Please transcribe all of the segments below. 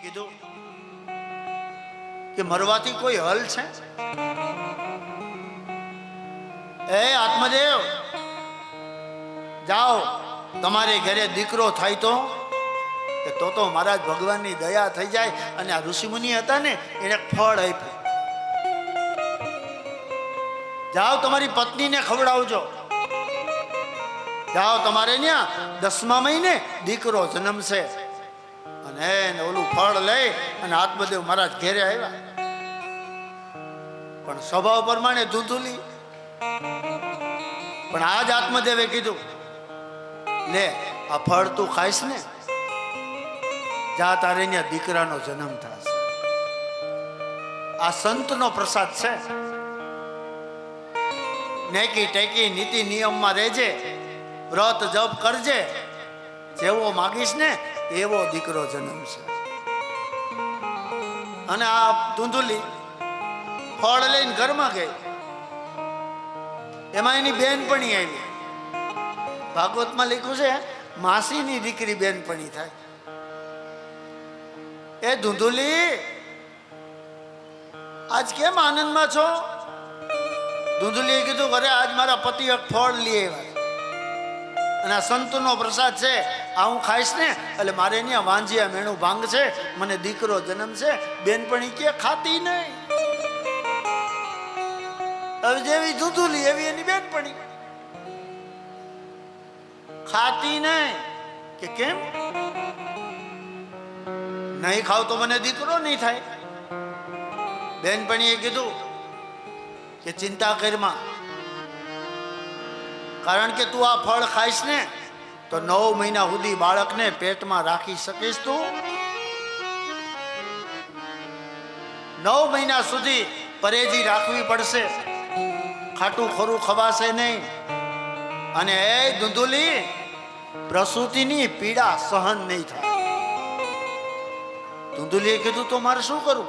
કીધું કે મરવાથી કોઈ હલ છે? એ આત્મદેવ, જાઓ, તમારે ઘરે દીકરો થાય તો મહારાજ ભગવાનની દયા થઈ જાય. અને આ ઋષિમુનિ હતા ને, એને ફળ આપ્યું. જાઓ, તમારી પત્નીને ખવડાવજો. જાઓ, તમારે ત્યાં 10મા મહિને દીકરો જન્મશે. અને ઓલું ફળ લઈ અને આત્મદેવ મહારાજ ઘેરે આવ્યા. પણ સ્વભાવ પ્રમાણે ધૂંધુલી. પણ આજ આત્મદેવે કીધું, લે, આ ફળ તું ખાઈશ ને, જા, તારે ત્યાં દીકરાનો જન્મ થશે. આ સંતનો પ્રસાદ છે. નેકી ટેકી નીતિ નિયમમાં રહેજે, વ્રત જપ કરજે, જેવો માગીશ ને એવો દીકરો જન્મશે. અને આ ધૂંધુલી ફળ લઈને ઘરમાં ગઈ. એમાં એની બેનપણી આવી. ભાગવતમાં લખ્યું છે, માસીની દીકરી બેનપણી થાય. એ ધૂંધુલી, આજ કેમ આનંદમાં છો? ધૂંધુલીએ કીધું, અરે આજ મારા પતિ એક ફળ લઈ આવ્યા અને આ સંતનો પ્રસાદ છે, આ હું ખાઈશ ને એટલે મારે અહીંયા વાંજિયા મેણું ભાંગ છે, મને દીકરો જન્મ છે. બેનપણી કે ખાતી નહીં. હવે જેવી ધૂંધુલી એવી એની બેનપણી ખાતી નહીં. કે કેમ નહીં ખાવ તો મને દીકરો નહીં થાય? બેનપણીએ કીધું કે ચિંતા કરમાં, કારણ કે તું આ ફળ ખાઈશ ને તો 9 મહિના સુધી બાળકને પેટમાં રાખી શકીશ. તું 9 મહિના સુધી પરેજી રાખવી પડશે, ખાટું ખોરું ખવાશે નહીં. અને એ ધૂંધુલી, પ્રસૂતિની પીડા સહન નહીં થાય. ધૂંધુલીએ કીધું, તો મારે શું કરવું?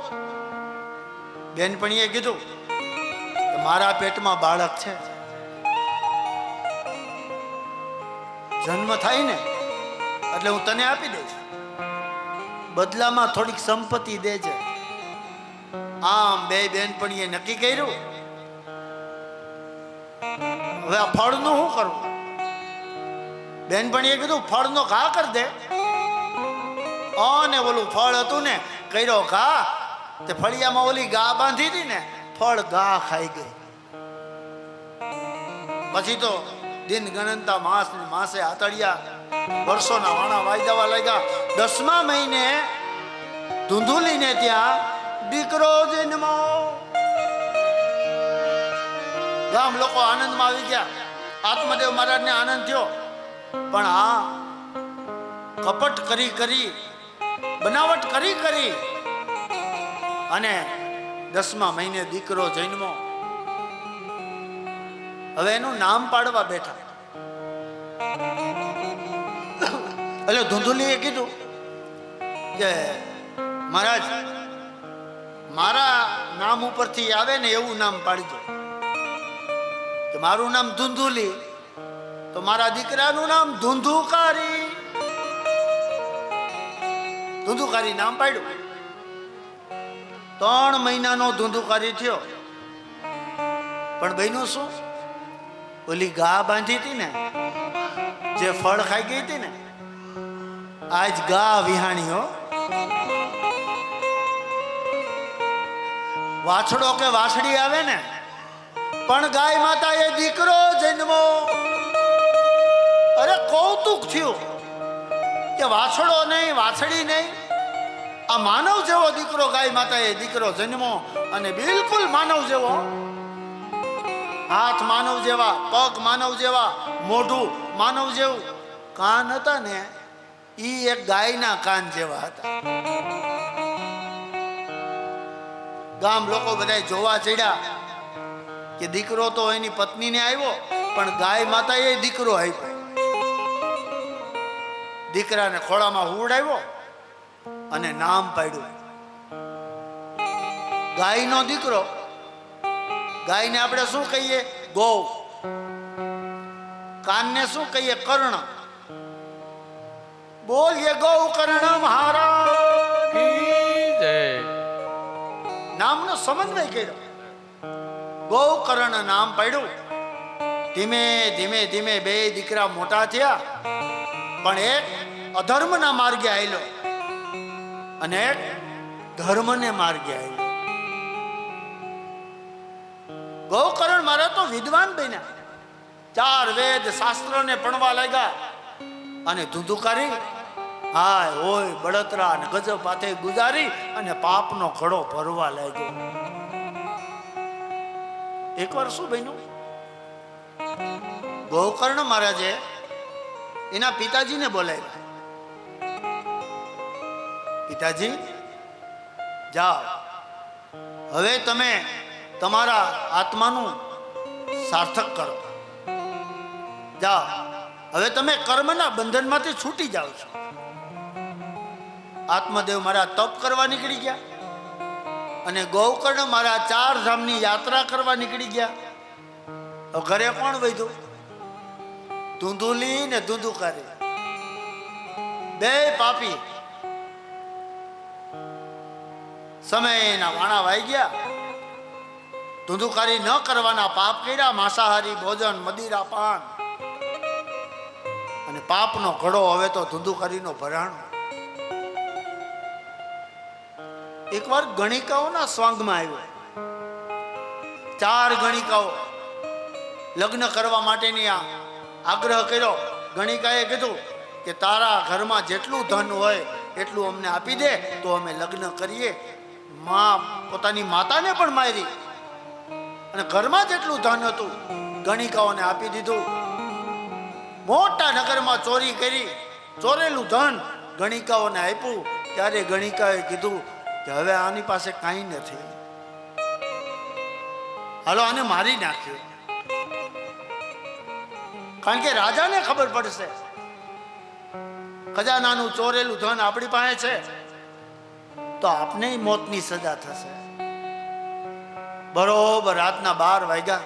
બેનપણીએ કીધું, મારા પેટમાં બાળક છે, જન્મ થાય ને એટલે હું તને આપી દઈશ, બદલામાં થોડીક સંપત્તિ દેજે. આમ બે બેનપણીએ નક્કી કર્યું. હવે આ ફળનું શું કરવું? બેનપણીએ કીધું, ફળનો ઘા કરી દે. અને ઓલું ફળ હતું ને, કર્યો ઘા. તે ફળિયામાં ઓલી ગા બાંધી હતી ને, ફળ ગા ખાઈ ગઈ. પછી તો દિન ગણનતા માસે આતળિયા, વર્ષોના વાણા વાઈ જવા લાગ્યા. 10મા મહિને ધૂંધુલીને ત્યાં દીકરો જન્મ્યો. ગામ લોકો આનંદમાં આવી ગયા. આત્મદેવ મહારાજને આનંદ થયો. પણ આ કપટ કરી બનાવટ કરી અને 10મા મહિને દીકરો જન્મ્યો. હવે એનું નામ પાડવા બેઠા. એટલે ધૂંધુલીએ કીધું કે મહારાજ, મારા નામ ઉપરથી આવે ને એવું નામ પાડજો. કે મારું નામ ધૂંધુલી, તો મારા દીકરાનું નામ ધૂંધુકારી. ધૂંધુકારી નામ પાડ્યું. 3 મહિનાનો ધૂંધુકારી થયો. પણ બહેનું શું? ઓલી ગા બાંધી હતી ને, જે ફળ ખાઈ ગઈ હતી ને, આજ ગા વિહાણીઓ. વાછડો કે વાછડી આવે ને, પણ ગાય માતા એ દીકરો જન્મો. અરે કૌતુક થયું કે વાછડો નહીં, વાછડી નહીં, આ માનવ જેવો દીકરો ગાય માતા એ દીકરો જન્મો. અને બિલકુલ માનવ જેવો, હાથ માનવ જેવા, પગ માનવ જેવા, મોઢું માનવ જેવું. કાન હતા ને, ઈ એક ગાયના કાન જેવા હતા. ગામ લોકો બધા જોવા ચડ્યા કે દીકરો તો એની પત્નીને આવ્યો, પણ ગાય માતા એ દીકરો આપ્યો. દીકરાને ખોળામાં હુવડાવ્યો અને નામ પાડ્યું ગાયનો દીકરો. ગાયને આપણે શું કહીએ? ગૌ. કાનને શું કહીએ? કર્ણ. બોલીએ ગૌ કર્ણ મહારાજ. સમન્વય કર્યો. ગૌકર્ણ નામ પડ્યું. ધીમે ધીમે ધીમે બે દીકરા મોટા થયા, પણ એક અધર્મના માર્ગે આવેલો અને એક ધર્મને માર્ગે આવેલો. ગૌકર્ણ મારા તો વિદ્વાન બન્યા, 4 વેદ શાસ્ત્રોને ભણવા લાગ્યા, અને ધુંધુકારી હાય હોય બળતરા અને ગજબ પાથે ગુજારી અને પાપનો ઘડો ભરવા લાગ્યો. એકવાર શું બન્યું, ગૌકર્ણ મહારાજે એના પિતાજીને બોલાવ્યા. પિતાજી, જાઓ, હવે તમે તમારા આત્માનું સાર્થક કરો. જાઓ, હવે તમે કર્મના બંધનમાંથી છૂટી જાઓ છો. આત્મદેવ મારા તપ કરવા નીકળી ગયા અને ગૌકર્ણ મારા 4 ધામની યાત્રા કરવા નીકળી ગયા. તો ઘરે કોણ વધ્યું? ધુંધુલી ને ધુંધુકારી, બે પાપી. સમયના વાણા વાઈ ગયા. ધુંધુકારી ન કરવાના પાપ કર્યા, માંસાહારી ભોજન, મદિરા, પાન, અને પાપનો ઘડો હવે તો ધુંધુકારીનો ભરાણો. એકવાર ગણિકાઓના સ્વાંગમાં આવ્યો. 4 ગણિકાઓ લગ્ન કરવા માટેની આગ્રહ કર્યો. ગણિકાએ કીધું કે તારા ઘરમાં જેટલું ધન હોય એટલું અમને આપી દે તો અમે લગ્ન કરીએ. પોતાની માતાને પણ મારી અને ઘરમાં જેટલું ધન હતું ગણિકાઓને આપી દીધું. મોટા નગરમાં ચોરી કરી, ચોરેલું ધન ગણિકાઓને આપ્યું. ત્યારે ગણિકાએ કીધું કે હવે આની પાસે કાંઈ નથી, હાલો આને મારી નાખ્યો. કારણ કે રાજાને ખબર પડશે ખજાનાનું ચોરેલું ધન આપણી પાસે છે તો આપને મોતની સજા થશે. બરોબર રાતના 12 વાગ્યા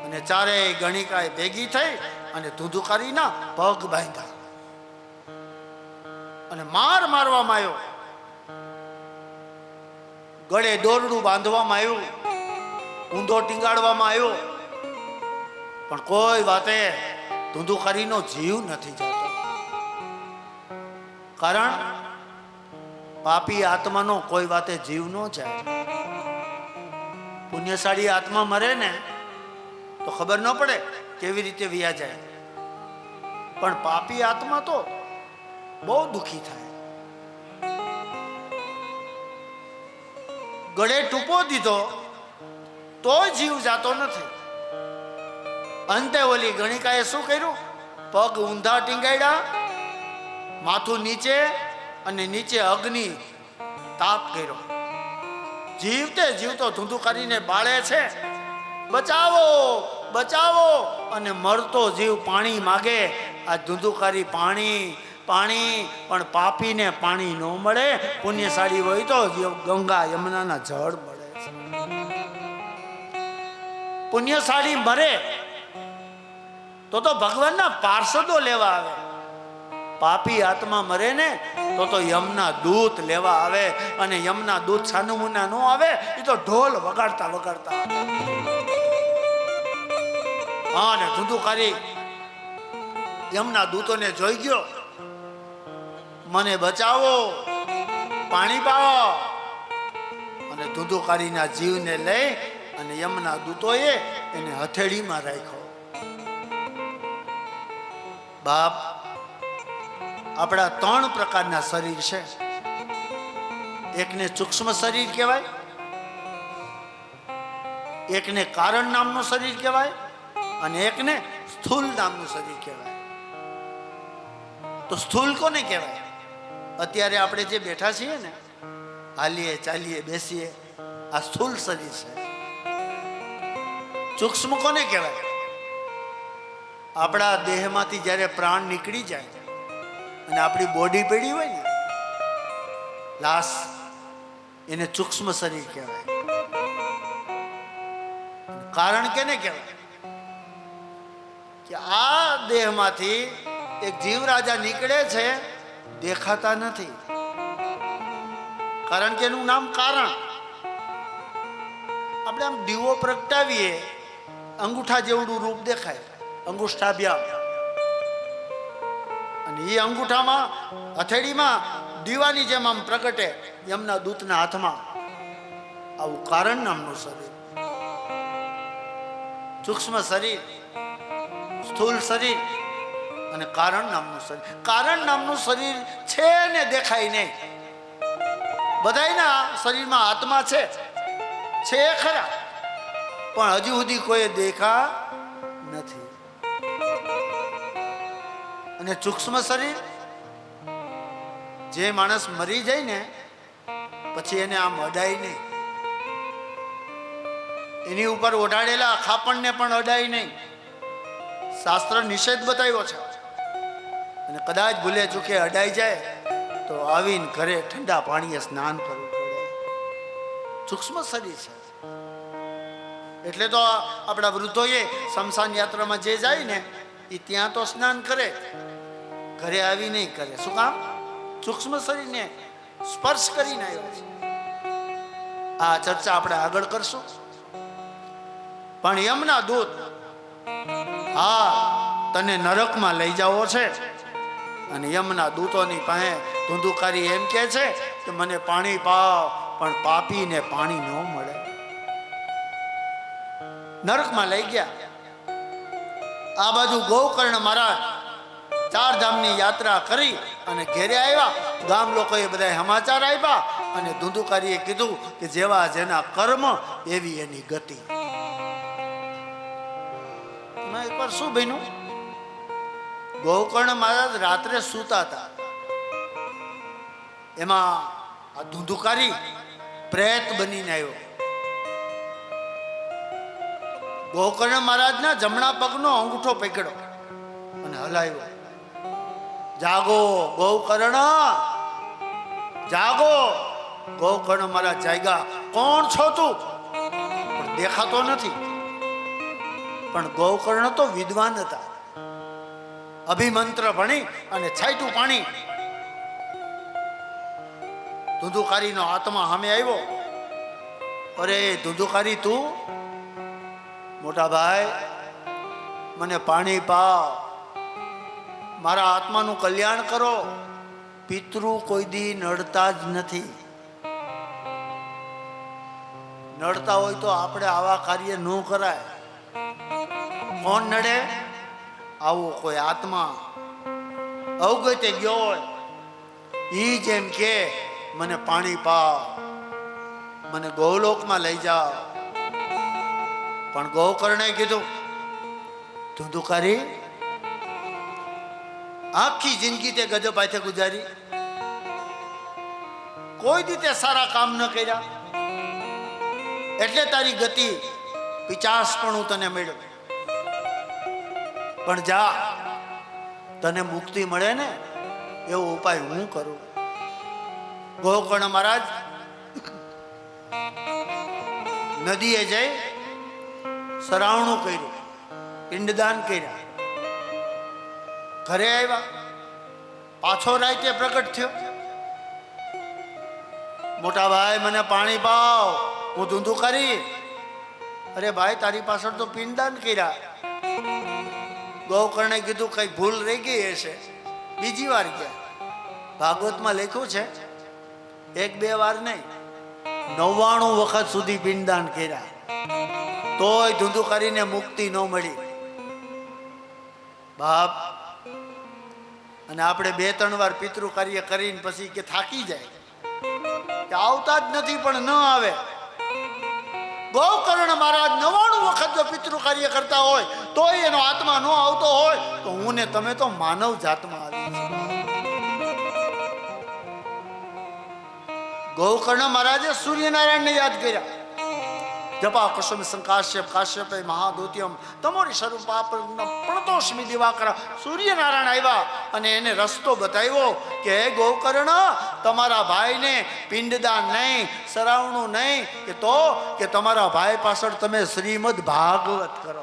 અને 4 ગણિકાએ ભેગી થઈ અને ધુંધુકારીના પગ બાંધ્યા અને મારવામાં આવ્યો. ગળે દોરડું બાંધવામાં આવ્યું, ઊંધો ટીંગાડવામાં આવ્યો, પણ કોઈ વાતે ધુંધુકારીનો જીવ નથી જતો. કારણ પાપી આત્માનો કોઈ વાતે જીવ ન જાય. પુણ્યશાળી આત્મા મરે ને તો ખબર ન પડે કેવી રીતે વિયા જાય, પણ પાપી આત્મા તો બહુ દુખી થાય. ગળે ટૂંપો દીધો તો જીવ જાતો નથી. અંતે ઓલી ગણિકાએ શું કર્યું? પગ ઊંધા ટીંગાડ્યા, માથું નીચે અને નીચે અગ્નિ તાપ કર્યો. જીવતે જીવતો ધુંધુકારીને બાળે છે, બચાવો બચાવો, અને મરતો જીવ પાણી માગે. આ ધુંધુકારી પાણી પાણી, પણ પાપીને પાણી ન મળે. પુણ્યશાળી હોય તો ગંગા યમુનાના જળ મળે છે. પુણ્યશાળી મરે તો ભગવાનના પાર્ષદો લેવા આવે. પાપી આત્મા મરે ને તો યમના દૂત લેવા આવે, અને યમના દૂત છાનુમુના નો આવે, એ તો ઢોલ વગાડતા વગાડતા આવે. હા, ને ધુંધુકારી યમના દૂતોને જોઈ ગયો, મને બચાવો, પાણી પાવો, અને ધુંધુકારીના જીવને લઈ અને યમના દૂતોએ એને હથેળીમાં રાખ્યો. બાપ, આપણા 3 પ્રકારના શરીર છે. એકને સૂક્ષ્મ શરીર કહેવાય, એકને કારણ નામનું શરીર કહેવાય, અને એકને સ્થૂલ નામનું શરીર કહેવાય. તો સ્થૂલ કોને કહેવાય? અત્યારે આપણે જે બેઠા છીએ ને, હાલીએ ચાલીએ બેસીએ, આ સ્થૂલ શરીર છે. સૂક્ષ્મ કોને કહેવાય? આપણા દેહમાંથી જ્યારે પ્રાણ નીકળી જાય અને આપણી બોડી પડી હોય ને, લાશ, એને સૂક્ષ્મ શરીર કહેવાય. કારણ કેને કહેવાય? કે આ દેહમાંથી એક જીવ રાજા નીકળે છે, દેખાતા નથી, કારણ કે એનું નામ કારણ. આપણે આમ દીવો પ્રગટાવીએ, અંગૂઠા જેવડું રૂપ દેખાય, અંગુષ્ઠાભ્યામ. અને એ અંગૂઠામાં હથેળીમાં દીવાની જેમ આમ પ્રગટે યમના દૂતના હાથમાં. આવું કારણ નામનું શરીર, સૂક્ષ્મ શરીર, સ્થૂલ શરીર અને કારણ નામનું શરીર. કારણ નામનું શરીર છે ને દેખાય નહીં. બધાયના શરીરમાં આત્મા છે ખરા, પણ હજી સુધી કોઈ દેખા નથી. અને સૂક્ષ્મ શરીર, જે માણસ મરી જાય ને પછી એને આમ અડાય નહીં, એની ઉપર ઓઢાડેલા ખાપણને પણ અડાય નહીં. શાસ્ત્ર નિષેધ બતાવ્યો છે. અને કદાચ ભૂલે ચૂકે અડાઈ જાય તો આવીને ઘરે ઠંડા પાણીએ સ્નાન કરવું પડે. સૂક્ષ્મ શરીર છે. એટલે તો આપણા વૃદ્ધોએ શમશાન યાત્રામાં જે જાય ને એ ત્યાં તો સ્નાન કરે, ઘરે આવી નહીં કરે. શું કામ? સૂક્ષ્મ શરીરને સ્પર્શ કરીને આવ્યા છે. આ ચર્ચા આપણે આગળ કરશું. પણ યમના દૂત, હા, તને નરકમાં લઈ જવો છે. અને યમના દૂતોની પાસે ધુંધુકારી એમ કહે છે કે મને પાણી પાવ, પણ પાપીને પાણી ન મળે. નરકમાં લઈ ગયા. આ બાજુ ગોકર્ણ મહારાજ 4 ધામની યાત્રા કરી અને ઘેરે આવ્યા. ગામ લોકોએ બધા સમાચાર આપ્યા અને ધુંધુકારીએ કીધું કે જેવા જેના કર્મ એવી એની ગતિ. એકવાર શું બન્યું? ગોકર્ણ મહારાજ રાત્રે સૂતા હતા. એમાં આ ધુંધુકારી પ્રેત બનીને આવ્યો. ગોકર્ણ મહારાજના જમણા પગનો અંગૂઠો પકડ્યો અને હલાવ્યો. જાગો ગોકર્ણ, જાગો. ગોકર્ણ મહારાજ જાગ્યા. કોણ છો તું? પણ દેખાતો નથી. પણ ગોકર્ણ તો વિદ્વાન હતા. અભિમંત્ર ભણી અને છાંટ્યું પાણી. ધુંધુકારીનો આત્મા સામે આવ્યો. અરે ધુંધુકારી, તું? મોટા ભાઈ, મને પાણી પાવ, મારા આત્માનું કલ્યાણ કરો. પિતૃ કોઈ દી નડતા જ નથી. નડતા હોય તો આપણે આવા કાર્ય ન કરાય. કોણ નડે? આવો કોઈ આત્મા અવગતે ગયો હોય, ઈ જેમ કે મને પાણી પાવ, મને ગૌલોકમાં લઈ જાઓ. પણ ગોકર્ણે કીધું, ધુંધુકારી, આખી જિંદગી તે ગજબ પાથે ગુજારી, કોઈ દી તે સારા કામ ન કર્યા, એટલે તારી ગતિ પિચાસપણું તને મળ્યું. પણ જા, તને મુક્તિ મળે ને એવો ઉપાય હું કરું. ગોકર્ણ મહારાજ નદીએ જઈ સરાવણું કર્યું, પિંડદાન કર્યા. ઘરે આવ્યા. પાછો રાતે પ્રગટ થયો. મોટા ભાઈ, મને પાણી પાવ, હું ધુંધુકારી. અરે ભાઈ, તારી પાછળ તો પિંડદાન કર્યા. ગોકર્ણે કીધું કઈ ભૂલ રહી ગઈ હશે, બીજી વાર ગયા. ભાગવતમાં લખ્યું છે 1-2 વાર નહીં, 99 વખત સુધી પિંડદાન કર્યા, તોય ધુંધુકારીને મુક્તિ ન મળી. બાપ, અને આપણે 2-3 વાર પિતૃ કાર્ય કરીને પછી કે થાકી જાય, કે આવતા જ નથી પણ ન આવે. ગોકર્ણ મહારાજ 99 વખત જો પિતૃ કાર્ય કરતા હોય તોય એનો આત્મા ન આવતો હોય તો હું ને તમે તો માનવ જાતમાં આવી છે. ગોકર્ણ મહારાજે સૂર્યનારાયણને યાદ કર્યા. જપા કુસુમ સંકાશ્યપ કાશ્યપે મહાદૂત્યમ તમોરી સ્વરૂપા પ્રણતોસ્મિ દિવાકર. સૂર્યનારાયણ આવ્યા અને એને રસ્તો બતાવ્યો કે હે ગોકર્ણ, તમારા ભાઈને પિંડદાન નહીં, સરાવણું નહીં, કે તમારા ભાઈ પાછળ તમે શ્રીમદ ભાગવત કરો.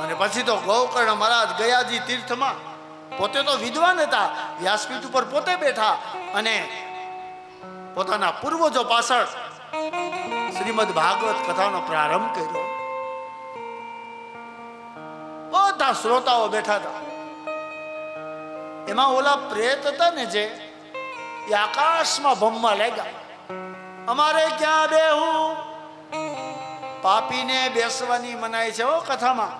અને પછી તો ગોકર્ણ મહારાજ ગયાજી તીર્થમાં, પોતે તો વિદ્વાન હતા, વ્યાસપીઠ ઉપર પોતે બેઠા અને પોતાના પૂર્વજો પાછળ શ્રીમદ ભાગવત કથાનો પ્રારંભ કર્યો. બધા શ્રોતાઓ બેઠા હતા. એમાં ઓલા પ્રેત હતા ને જે, એ આકાશમાં ભમવા લાગ્યા. અમારે ક્યાં બેહું? પાપીને બેસવાની મનાઈ છે. ઓ કથામાં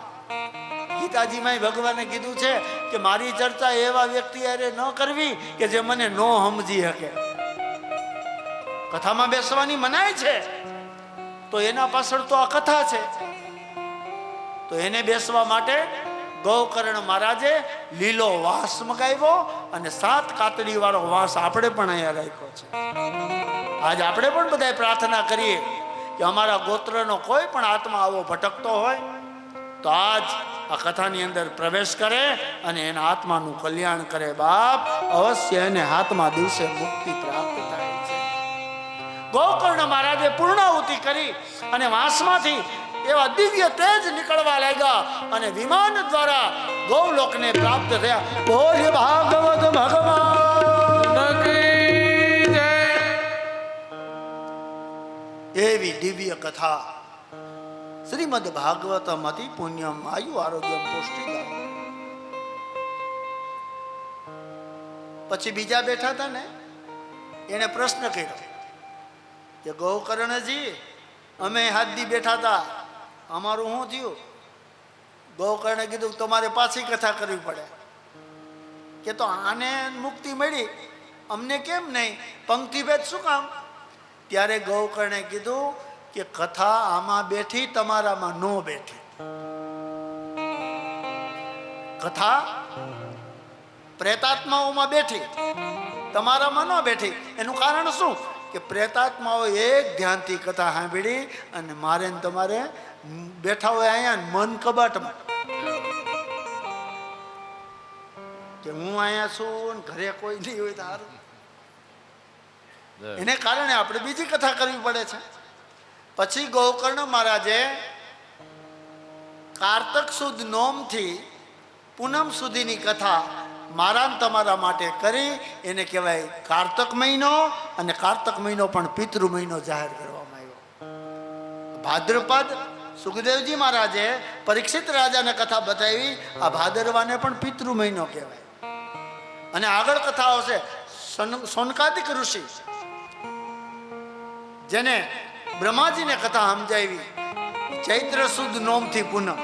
ગીતાજીમાં ભગવાને કીધું છે કે મારી ચર્ચા એવા વ્યક્તિ અરે ન કરવી કે જે મને ન સમજી શકે. કથામાં બેસવાની મનાઈ છે તો એના પાછળ તો આ કથા છે. તો એને બેસવા માટે ગૌકર્ણ મહારાજે લીલો વાસ મગાવ્યો અને 7 કાતડી વાળો વાસ આપણે પણ અહીંયા રાખ્યો છે. આજ આપણે પણ બધા પ્રાર્થના કરીએ કે અમારા ગોત્રનો કોઈ પણ આત્મા આવો ભટકતો હોય તો આજ આ કથાની અંદર પ્રવેશ કરે અને એના આત્માનું કલ્યાણ કરે. બાપ અવશ્ય એને હાથમાં દિવસે મુક્તિ પ્રાપ્ત થાય છે. ગોકર્ણ મહારાજે પૂર્ણાહુતિ કરી અને વાંસમાંથી એવા દિવ્ય તેજ નીકળવા લાગ્યા અને વિમાન દ્વારા ગૌલોકને પ્રાપ્ત થયા. બોલ ભાગવત ભગવાન કી જય. એવી દિવ્ય કથા શ્રીમદ ભાગવતમ અતિ પુણ્યમ આયુ આરોગ્યમ પુષ્ટિદા. પછી બીજા બેઠા હતા ને, એને પ્રશ્ન કર્યો કે ગૌકર્ણજી, અમે હાથથી બેઠા હતા, અમારું શું થયું? ગૌકર્ણે કીધું તમારે પાછી કથા કરવી પડે. કે તો આને મુક્તિ મળી, અમને કેમ નહીં? પંક્તિભેદ શું કામ? ત્યારે ગૌકર્ણે કીધું કે કથા આમાં બેઠી, તમારામાં ન બેઠી. કથા પ્રેતાત્માઓમાં બેઠી, તમારામાં ન બેઠી. એનું કારણ શું? કે પ્રેતાત્માઓ એક ધ્યાનથી કથા સાંભળી અને મારે ને તમારે બેઠા હોય અહીંયા મન કબાટમાં કે હું અહીંયા છું, ઘરે કોઈ નહીં હોય તો સારું. એને કારણે આપણે બીજી કથા કરવી પડે છે. પછી ગૌકર્ણ મહારાજે કારતક સુદ નોમથી પૂનમ સુધીની કથા મારા તમારા માટે કરી. એને કહેવાય કારતક મહિનો, અને કારતક મહિનો પણ પિતૃ મહિનો જાહેર કરવામાં આવ્યો. ભાદ્રપદ સુખદેવજી મહારાજે પરીક્ષિત રાજાને કથા બતાવી. આ ભાદરવાને પણ પિતૃ મહિનો કહેવાય. અને આગળ કથા આવશે સોનકાદિક ઋષિ, જેને બ્રહ્માજીને કથા સમજાવી. ચૈત્ર સુદ નોમથી પૂનમ,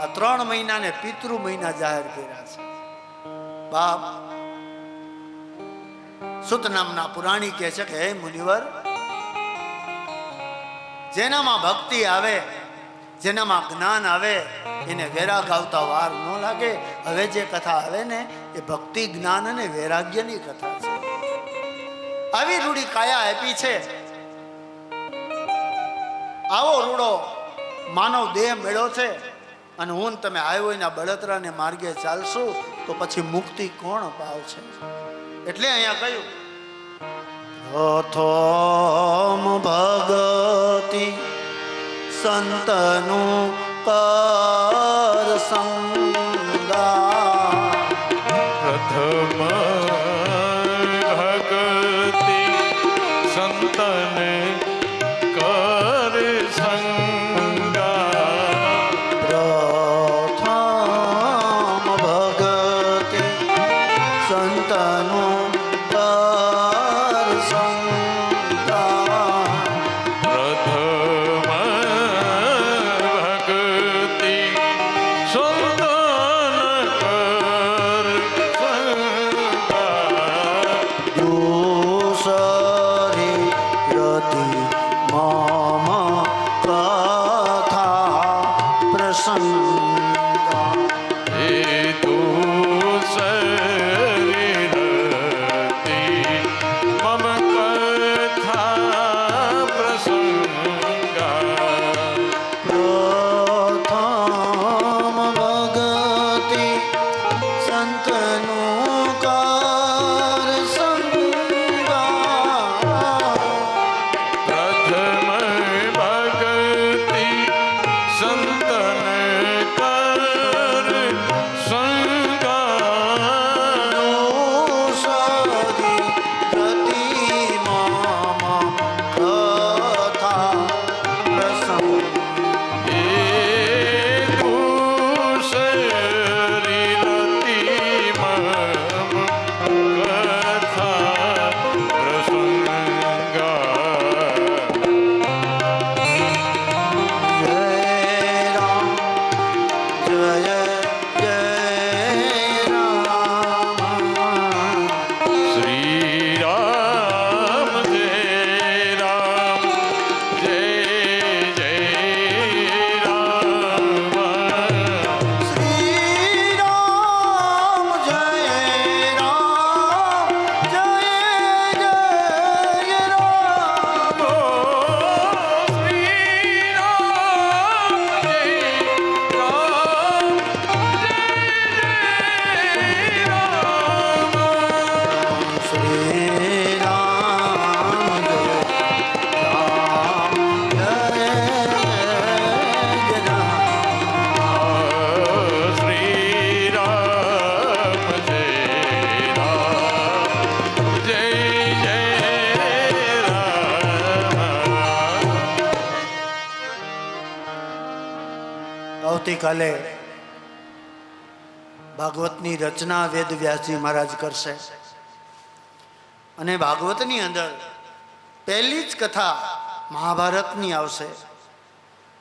આ 3 મહિનાને પિતૃ મહિના જાહેર કર્યા છે. બાપ સુત નામના પુરાણી કહે છે કે હે મુનિવર, જેનામાં ભક્તિ આવે, જેનામાં જ્ઞાન આવે, એને વૈરાગ આવતા વાર ન લાગે. હવે જે કથા આવે ને એ ભક્તિ, જ્ઞાન અને વૈરાગ્યની કથા છે. આવી રૂડી કાયા આપી છે. આવો રૂડો માનવ દેહ મેળો છે અને હું તમે આવ્યો એના બળતરાને માર્ગે ચાલશું તો પછી મુક્તિ કોણ પાવશે? એટલે અહીંયા કહ્યું પ્રથમ ભગતિ સંતનું કર સંગા. પ્રથમ ભગતિ સંતને કર સંગા. પ્રથમ ભગતિ સંતનું કર સંગા. પ્રથમ ભક્તિ સંતન કર સંગા. દૂસરી રતિ મમ કથા પ્રસંગા. એ તું શરીરતી મમ કથા પ્રસંગા. પ્રથમ ભગતિ સંતનું કર સંગા. આવતીકાલે ભાગવતની રચના વેદ વ્યાસજી મહારાજ કરશે અને ભાગવતની અંદર પહેલી જ કથા મહાભારતની આવશે.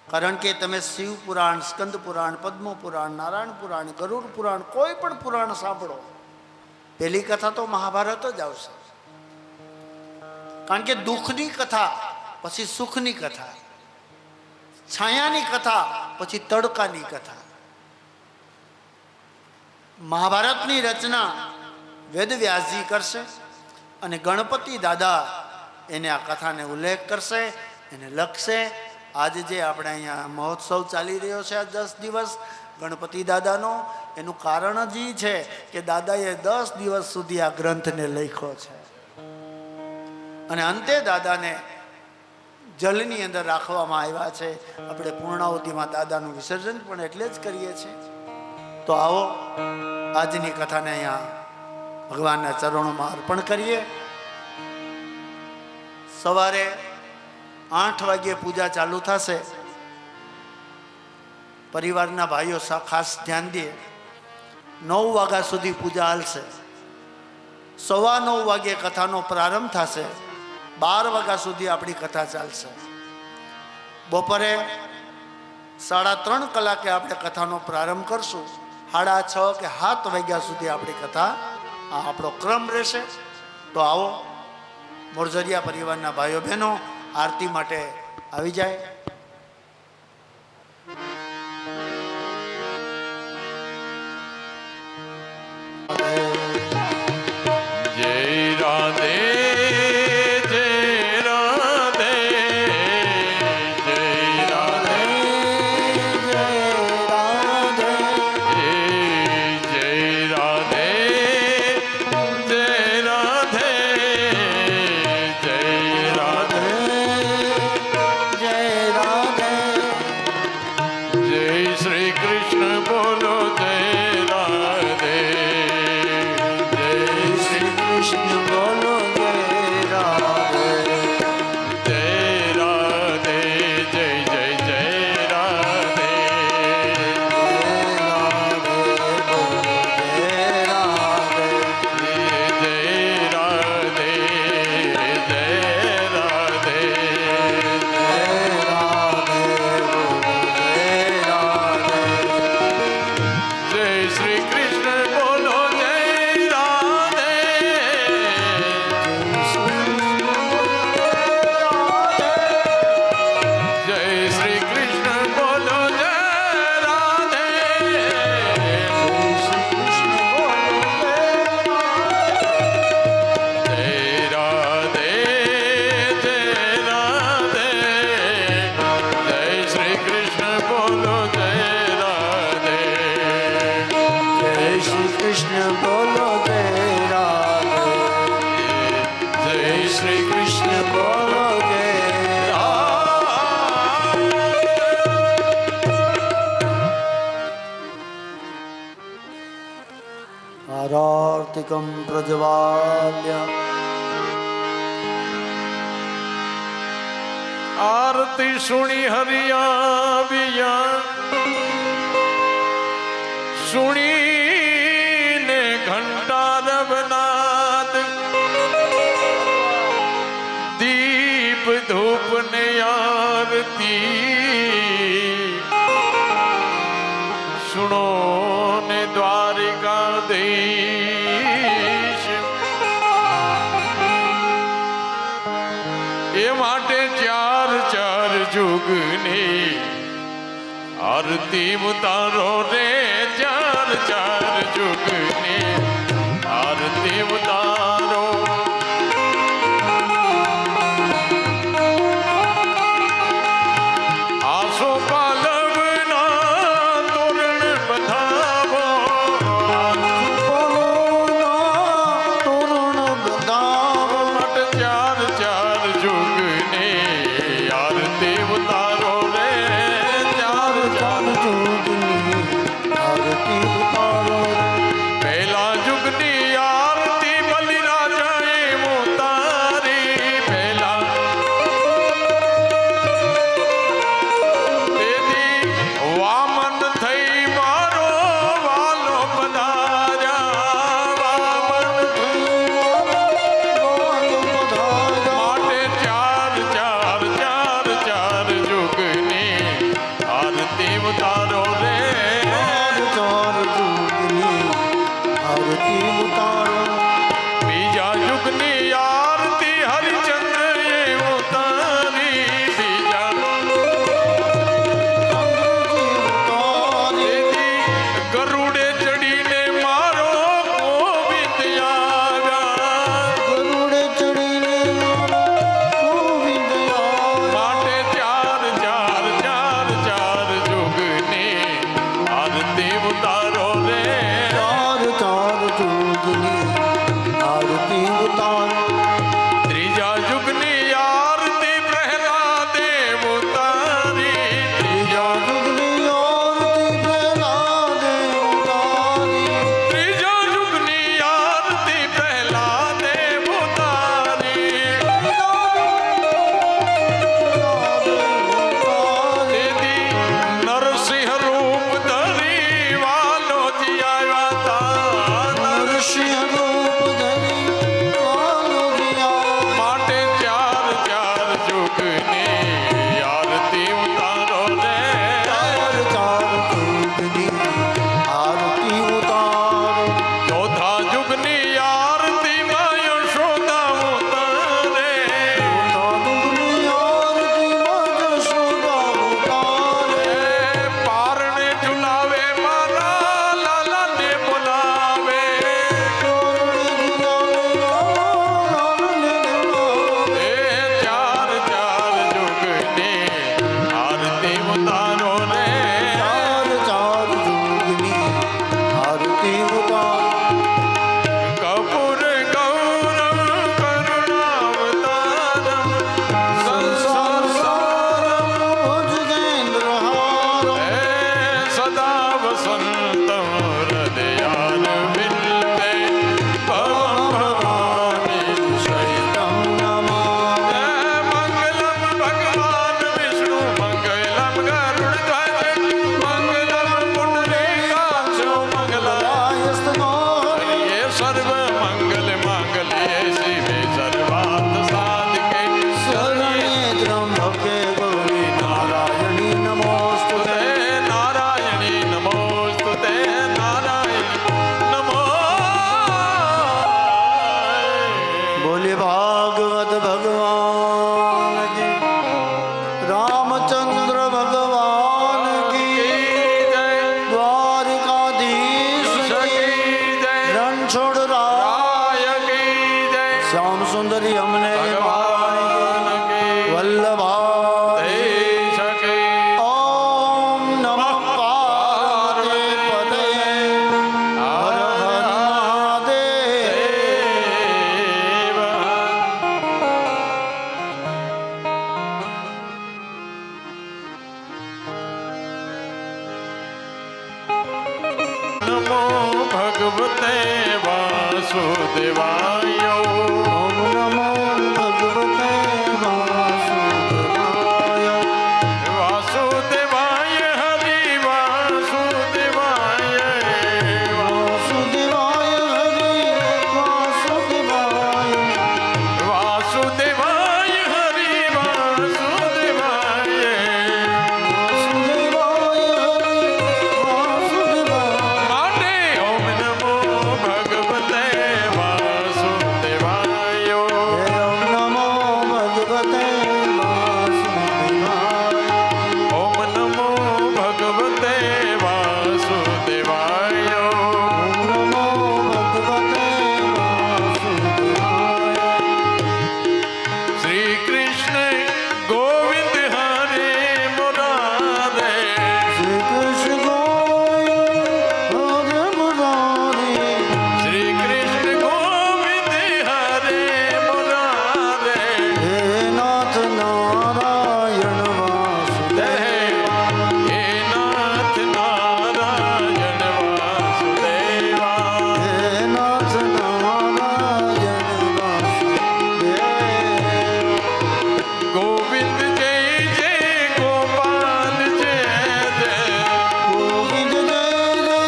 કારણ કે તમે શિવ પુરાણ, સ્કંદ પુરાણ, પદ્મ પુરાણ, નારાયણ પુરાણ, ગરુડ પુરાણ, કોઈ પણ પુરાણ સાંભળો, પહેલી કથા તો મહાભારત જ આવશે. કારણ કે દુઃખની કથા પછી સુખની કથા, છાયાની કથા પછી તડકાની કથા. મહાભારતની રચના વેદ વ્યાસજી કરશે અને ગણપતિ દાદા એને આ કથાને ઉલ્લેખ કરશે, એને લખશે. આજે જે આપણે અહીંયા મહોત્સવ ચાલી રહ્યો છે આ 10 દિવસ ગણપતિ દાદાનો, એનું કારણ જ એ છે કે દાદાએ 10 દિવસ સુધી આ ગ્રંથને લખ્યો છે અને અંતે દાદાને જલની અંદર રાખવામાં આવ્યા છે. આપણે પૂર્ણાહુતિમાં દાદાનું વિસર્જન પણ એટલે જ કરીએ છીએ. તો આવો આજની કથાને અહીંયા ભગવાનના ચરણોમાં અર્પણ કરીએ. સવારે 8 વાગ્યે પૂજા ચાલુ થશે. પરિવારના ભાઈઓ ખાસ ધ્યાન દે, 9 વાગ્યા સુધી પૂજા હાલશે. 9:15 વાગ્યે કથાનો પ્રારંભ થશે. 12 વાગ્યા સુધી આપણી કથા ચાલશે. બપોરે 3:30 કલાકે આપણે કથાનો પ્રારંભ કરશું. 6:30 કે 7 વાગ્યા સુધી આપણી કથા આપણો ક્રમ રહેશે. તો આવો મોરજરિયા પરિવારના ભાઈઓ બહેનો આરતી માટે આવી જાય. જય રાધે જય રાધે જય રાધે જય રાધે જય રાધે જય રાધે જય રાધે જય રાધે જય શ્રી કૃષ્ણ બોલો જય રાધે જય શ્રી કૃષ્ણ બોલો જય રાધે જય રાધે જય જય જય રાધે જય રાધે જય રાધે જય શ્રી કૃષ્ણ બોલો જય રાધે જય શ્રી કૃષ્ણ બોલો જય રાધે જય રાધે જય રાધે જય શ્રી કૃષ્ણ બોલો જય રાધે જય શ્રી કૃષ્ણ બોલો જય રાધે જય શ્રી કૃષ્ણ બોલો જય આરાર્તિકમ પ્રજ્વાલ્ય આરતી સુણી હરિયાવિયા સુણીને ઘંટા રવનાદ દીપ ધૂપ ને આરતી સુણો ને દ્વારિકાધીશ એ માટે 4 જુગની આરતી ઉતારો રે 4 જુગની આરતી ઉતારો આસો પાલવના તોરણ બધાવો તોરણ બધાવો માટે 4 જુગની આરતી ઉતારો રે 4 જોગની આરતી ઉતારો પહેલા જુગની આરતી બલિરામ બોલે ભાગવત ભગવાન કી રામચંદ્ર ભગવાન કી દ્વારિકાધીશ કી રણછોડ રાય શ્યામ સુંદરી અમને વલ્લભા ઓમ નમઃ પાર્વતી પતયે હર હર મહાદેવ. નમો ભગવતે વાસુદેવાય. ઓમ નમો ભગવતે વાસુદેવાય. વાસુદેવાય હરિ વાસુદેવાય. વાસુદેવાય હરિ વાસુદેવાય. વાસુદેવાય હરિ વાસુદેવાય. વાસુદેવાય હરિ વાસુદેવાય. માટે ઓમ નમો ભગવતે વાસુદેવાય. ઓમ નમો ભગવતે વાસુદેવાય. ઓમ નમો ભગવતે વાસુદેવાય. ઓમ નમો ભગવતે વાસુદેવાય. શ્રી કૃષ્ણ ગોવિંદ હરે મુરારે. શ્રી કૃષ્ણ ગોવિંદ હરે મુરારી. શ્રી કૃષ્ણ ગોવિંદ હરે મુરારે. હે નાથ નારાયણ વાસુદેવ. હે નાથ નારાયણ વાસુદેવા. હે નાથ નારાયણ વાસુદેવ. ગોવિંદ જય જય ગોપાલ જય જય. ગોવિંદ જય જય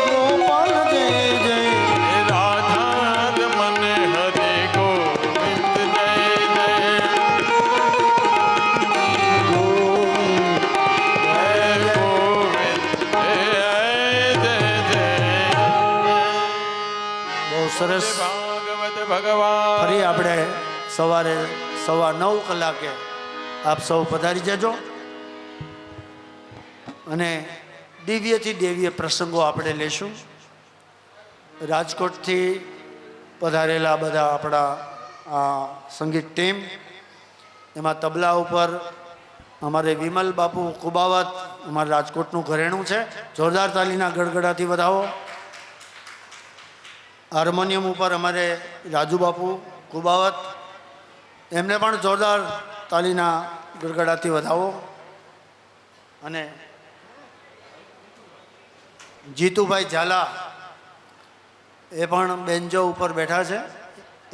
ગોપાલ જય જય. રાધા રમન હરે ગોવિંદ જય જય. ગોવિંદ હે ગોવિંદ હે જય જય. બહુ સરસ. ભાગવત ભગવાન. ફરી આપણે સવારે 9:15 કલાકે આપ સૌ પધારી જજો અને દિવ્યથી દેવીય પ્રસંગો આપણે લેશું. રાજકોટથી પધારેલા બધા આપણા આ સંગીત ટીમ, એમાં તબલા ઉપર અમારે વિમલ બાપુ કુબાવત, અમારા રાજકોટનું ઘરેણું છે, જોરદાર તાલીના ગડગડાથી વધાવો. હાર્મોનિયમ ઉપર અમારે રાજુ બાપુ કુબાવત, એમને પણ જોરદાર તાલીના ગડગડાથી વધાવો. અને જીતુભાઈ ઝાલા એ પણ બેન્જો ઉપર બેઠા છે,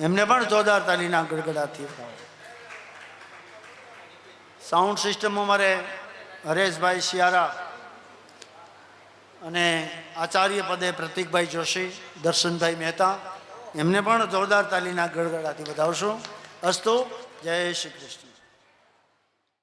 એમને પણ જોરદાર તાલીના ગડગડાથી વધાવો. સાઉન્ડ સિસ્ટમ અમારે હરેશભાઈ શિયારા અને આચાર્ય પદે પ્રતિકભાઈ જોશી, દર્શનભાઈ મહેતા, એમને પણ જોરદાર તાલીના ગડગડાથી વધાવશું. અસ્તુ. જય શ્રી કૃષ્ણ.